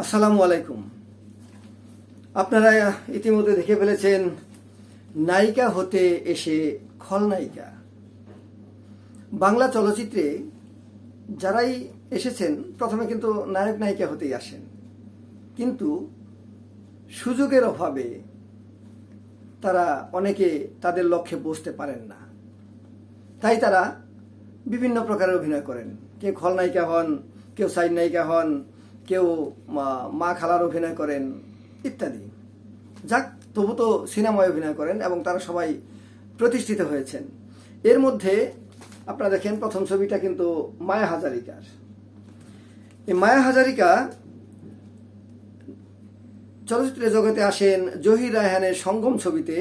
আসসালামু আলাইকুম। আপনারা ইতিমধ্যে দেখে ফেলেছেন নায়িকা হতে এসে খলনায়িকা। বাংলা চলচ্চিত্রে যারাই এসেছেন প্রথমে কিন্তু নায়ক নায়িকা হতেই আসেন, কিন্তু সুযোগের অভাবে তারা অনেকে তাদের লক্ষ্যে পৌঁছতে পারেন না। তাই তারা বিভিন্ন প্রকারের অভিনয় করেন। কেউ খলনায়িকা হন, কেউ সাইড নায়িকা হন, কেউ মা খালার অভিনয় করেন ইত্যাদি। যাক, তবু তো সিনেমায় অভিনয় করেন এবং তারা সবাই প্রতিষ্ঠিত হয়েছেন। এর মধ্যে আপনারা দেখেন প্রথম ছবিটা কিন্তু মায়া হাজারিকার। এই মায়া হাজারিকা চলচ্চিত্রের জগতে আসেন জহির রায়হানের সঙ্গম ছবিতে।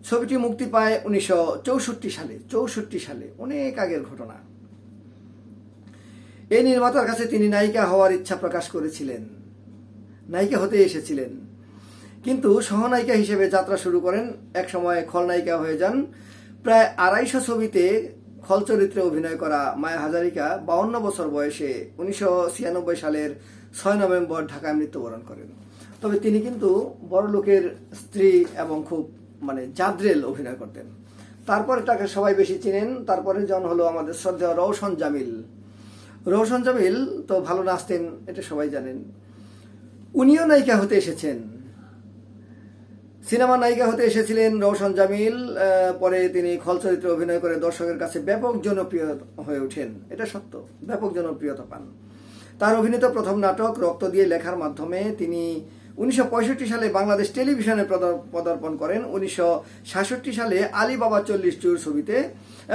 ছবিটি মুক্তি পায় 1964 সালে, অনেক আগের ঘটনা। এই নির্মাতার কাছে তিনি নায়িকা হওয়ার ইচ্ছা প্রকাশ করেছিলেন, নায়িকা হতে এসেছিলেন, কিন্তু সহনায়িকা হিসেবে যাত্রা শুরু করেন। এক সময় খলনায়িকা হয়ে যান। প্রায় 250 ছবিতে খল চরিত্রে অভিনয় করা মায়া হাজারিকা 52 বছর বয়সে 1996 সালের 6 নভেম্বর ঢাকায় মৃত্যুবরণ করেন। তবে তিনি কিন্তু বড় লোকের স্ত্রী এবং খুব জাদ্রেল অভিনয় করতেন। তারপরে তাকে সবাই বেশি চিনেন। তারপরে জন হলো আমাদের শ্রদ্ধেয় রওশন জামিল। রওশন জামিল তো ভালো নাচতেন, এটা সবাই জানেন। উনিও নায়িকা হতে এসেছেন, সিনেমা নায়িকা হতে এসেছিলেন রওশন জামিল। পরে তিনি খল চরিত্রে অভিনয় করে দর্শকের কাছে ব্যাপক জনপ্রিয় হয়ে ওঠেন, এটা সত্য, ব্যাপক জনপ্রিয়তা পান। তার অভিনীত প্রথম নাটক রক্ত দিয়ে লেখার মাধ্যমে তিনি 1965 সালে বাংলাদেশ টেলিভিশনে পদার্পণ করেন। 1966 সালে আলী বাবা 40 চোর ছবিতে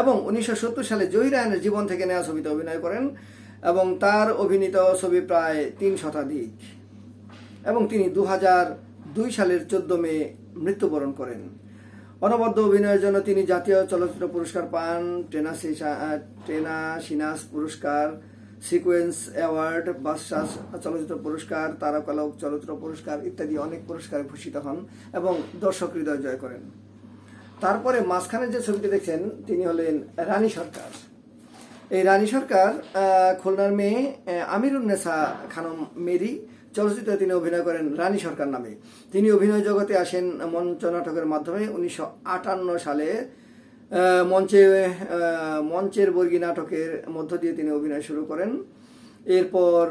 এবং 1970 সালে জহির রায়হানের জীবন থেকে নেওয়া ছবিতে অভিনয় করেন এবং তার অভিনীত ছবি প্রায় 3 শতাধিক। এবং তিনি 2002 সালের 14 মে মৃত্যুবরণ করেন। অনবদ্য অভিনয়ের জন্য তিনি জাতীয় চলচ্চিত্র পুরস্কার পান, টেনা সিনাস পুরস্কার, সিকোয়েন্স অ্যাওয়ার্ড, বাদশাহ চলচ্চিত্র পুরস্কার, তারকালোক চলচ্চিত্র পুরস্কার ইত্যাদি অনেক পুরস্কারে ভূষিত হন এবং দর্শক হৃদয় জয় করেন। তারপরে মাঝখানে যে ছবিটি দেখছেন তিনি হলেন রানী সরকার। এই রানী সরকার খুলনার মেয়ে আমিরুন্নেসা খানম মেরি চলচ্চিত্রে তিনি অভিনয় করেন রানী সরকার নামে। তিনি অভিনয় জগতে আসেন মঞ্চ নাটকের মাধ্যমে। 1958 সালে মঞ্চের বর্গী নাটকের মধ্য দিয়ে তিনি অভিনয় শুরু করেন। এরপর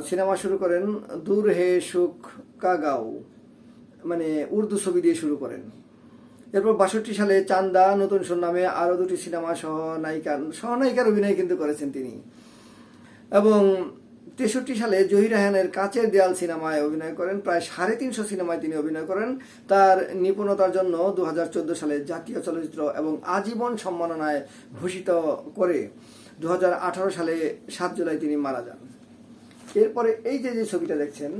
সিনেমা শুরু করেন দূর হে সুখ কা গাও, উর্দু ছবি দিয়ে শুরু করেন। এরপর 62 সালে চান্দা, নতুন সুর নামে আরও 2টি সিনেমা সহনায়িকার অভিনয় কিন্তু করেছেন তিনি। এবং 63 সালে জহির রায়হানের কাচের দেয়াল সিনেমায় অভিনয় করেন। প্রায় 350 সিনেমায় তিনি অভিনয় করেন। তার নিপুণতার জন্য 2014 সালে জাতীয় চলচ্চিত্র এবং আজীবন সম্মাননায় ভূষিত করে 2018 সালে 7 জুলাই তিনি মারা যান। এরপরে এই যে ছবিটা দেখছেন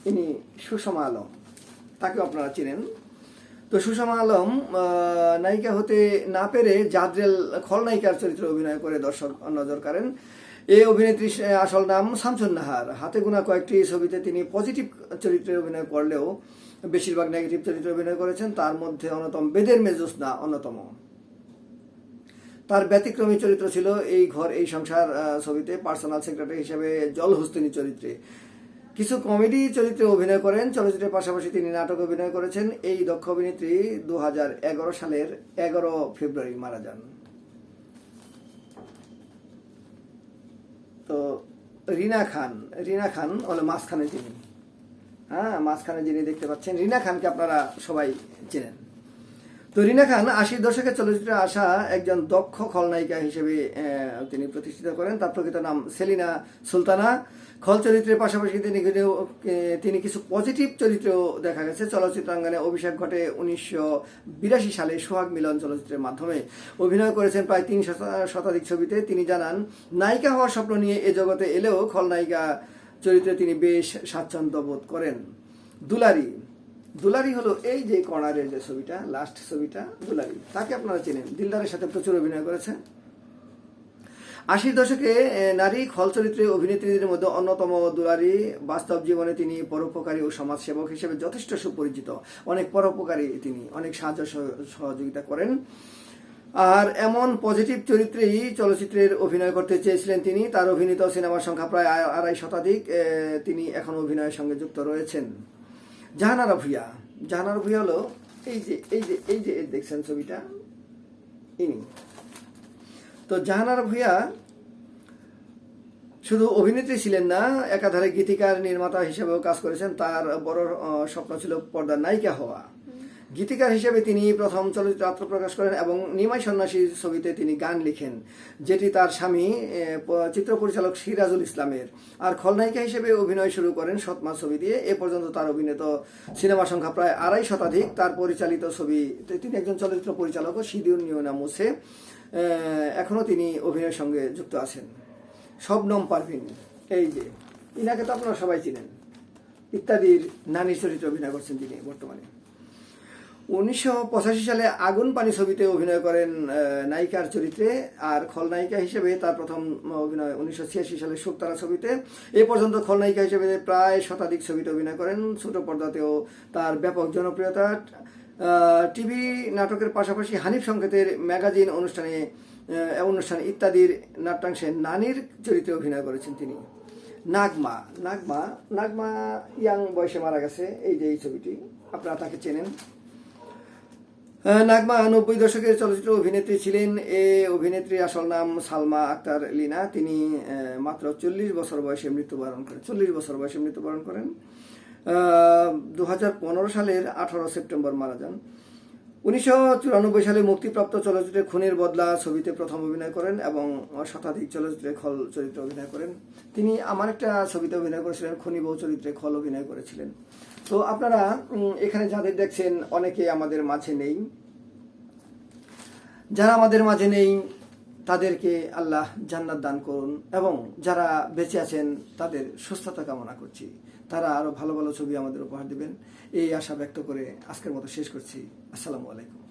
ইনি সুষমা আলম, তাকেও আপনারা চিনেন। তো সুষমা আলম নায়িকা হতে না পেরে জাদ্রেল খলনায়িকার চরিত্রে অভিনয় করে দর্শক নজর কাড়েন। এই অভিনেত্রীর আসল নাম শামসুন নাহার। হাতে গোনা কয়েকটি ছবিতে তিনি পজিটিভ চরিত্রে অভিনয় করলেও বেশিরভাগ নেগেটিভ চরিত্রে অভিনয় করেছেন। তার মধ্যে অন্যতম বেদের মেজুসনা অন্যতম। তার ব্যতিক্রমী চরিত্র ছিল এই ঘর এই সংসার ছবিতে পার্সোনাল সেক্রেটারি হিসেবে জলহস্তিনী চরিত্রে। কিছু কমেডি চরিত্রে অভিনয় করেন। চলচ্চিত্রের পাশাপাশি তিনি নাটক অভিনয় করেছেন। এই দক্ষ অভিনেত্রী 2011 সালের 11 ফেব্রুয়ারি মারা যান। তো রিনা খান হলো মাঝখানে যিনি দেখতে পাচ্ছেন, রিনা খানকে আপনারা সবাই চেনেন। তো রিনা খান 80 দশকের চলচ্চিত্রে আসা একজন দক্ষ খলনায়িকা হিসেবে তিনি প্রতিষ্ঠিত করেন। তার প্রকৃত নাম সেলিনা সুলতানা। খল চরিত্রের পাশাপাশি তিনি কিছু পজিটিভ চরিত্রেও দেখা গেছে। চলচ্চিত্রাঙ্গনে অভিষেক ঘটে 1982 সালে সোহাগ মিলন চলচ্চিত্রের মাধ্যমে। অভিনয় করেছেন প্রায় 3 শতাধিক ছবিতে। তিনি জানান, নায়িকা হওয়ার স্বপ্ন নিয়ে এ জগতে এলেও খলনায়িকা চরিত্রে তিনি বেশ স্বাচ্ছন্দ্য বোধ করেন। দুলারি হলো এই যে কর্নারের যে ছবিটা, লাস্ট ছবিটা দুলারি, তাকে আপনারা চেনেন। দিলদারের সাথে প্রচুর অভিনয় করেছে। 80 দশকে নারী খল চরিত্রে অভিনেত্রীদের মধ্যে অন্যতম দুলারি। বাস্তব জীবনে তিনি পরোপকারী ও সমাজসেবক হিসেবে যথেষ্ট সুপরিচিত। অনেক পরোপকারী তিনি, অনেক সাহায্য সহযোগিতা করেন। আর এমন পজিটিভ চরিত্রেই চলচ্চিত্রের অভিনয় করতে চেয়েছিলেন তিনি। তার অভিনীত সিনেমার সংখ্যা প্রায় 2.5 শতাধিক। তিনি এখন অভিনয়ের সঙ্গে যুক্ত রয়েছেন। জাহানারা ভূঁইয়া। জাহানারা ভূঁইয়া হলো এই যে দেখছেন ছবিটা, ইনি। তো জাহানারা ভূঁইয়া শুধু অভিনেত্রী ছিলেন না, একাধারে গীতিকার, নির্মাতা হিসেবেও কাজ করেছেন। তার বড় স্বপ্ন ছিল পর্দার নায়িকা হওয়া। গীতিকার হিসেবে তিনি প্রথম চলচ্চিত্রে আত্মপ্রকাশ করেন এবং নিমাই সন্ন্যাসী ছবিতে তিনি গান লিখেন, যেটি তার স্বামী চিত্র পরিচালক সিরাজুল ইসলামের। আর খলনায়িকা হিসেবে অভিনয় শুরু করেন সৎমা ছবি দিয়ে। এ পর্যন্ত তার অভিনীত সিনেমার সংখ্যা প্রায় 2.5 শতাধিক। তার পরিচালিত ছবি, তিনি একজন চলচ্চিত্র পরিচালকও, সিদিউর নিয়না মুছে। এখনও তিনি অভিনয়ের সঙ্গে যুক্ত আছেন। শবনম পারভিন, এই যে ইনাকে তো আপনারা সবাই চিনেন। ইত্যাদির নারী চরিত্রে অভিনয় করছেন তিনি বর্তমানে। 1985 সালে আগুন পানি ছবিতে অভিনয় করেন নায়িকার চরিত্রে। আর খলনায়িকা হিসেবে তার প্রথম অভিনয় 1986 সালে শুকতারা ছবিতে। এ পর্যন্ত খলনায়িকা হিসেবে প্রায় শতাধিক ছবিতে অভিনয় করেন। ছোট পর্দাতেও তার ব্যাপক জনপ্রিয়তা। টিভি নাটকের পাশাপাশি হানিফ সংকেতের ম্যাগাজিন অনুষ্ঠান ইত্যাদির নাট্যাংশে নারীর চরিত্রে অভিনয় করেছেন তিনি। নাগমা। নাগমা নাগমা ইয়াং বয়সে মারা গেছে। এই যে এই ছবিটি, আপনারা তাকে চেনেন। নাগমা 90 দশকের চলচ্চিত্র অভিনেত্রী ছিলেন। অভিনেত্রীর আসল নাম সালমা আক্তার লিনা। তিনি মাত্র 40 বছর বয়সে মৃত্যুবরণ করেন। 2015 সালের 18 সেপ্টেম্বর মারা যান। 1994 সালে মুক্তিপ্রাপ্ত চলচ্চিত্রে খুনের বদলা ছবিতে প্রথম অভিনয় করেন এবং শতাধিক চলচ্চিত্রে খল চরিত্রে অভিনয় করেন। তিনি আমার একটা ছবিতে অভিনয় করেছিলেন, খুনি বউ চরিত্রে খল অভিনয় করেছিলেন। তো আপনারা এখানে যাদের দেখছেন, অনেকে আমাদের মাঝে নেই। যারা আমাদের মাঝে নেই তাদেরকে আল্লাহ জান্নাত দান করুন, এবং যারা বেঁচে আছেন তাদের সুস্থতা কামনা করছি। তারা আরো ভালো ভালো ছবি আমাদের উপহার দিবেন, এই আশা ব্যক্ত করে আজকের মতো শেষ করছি। আসসালামু আলাইকুম।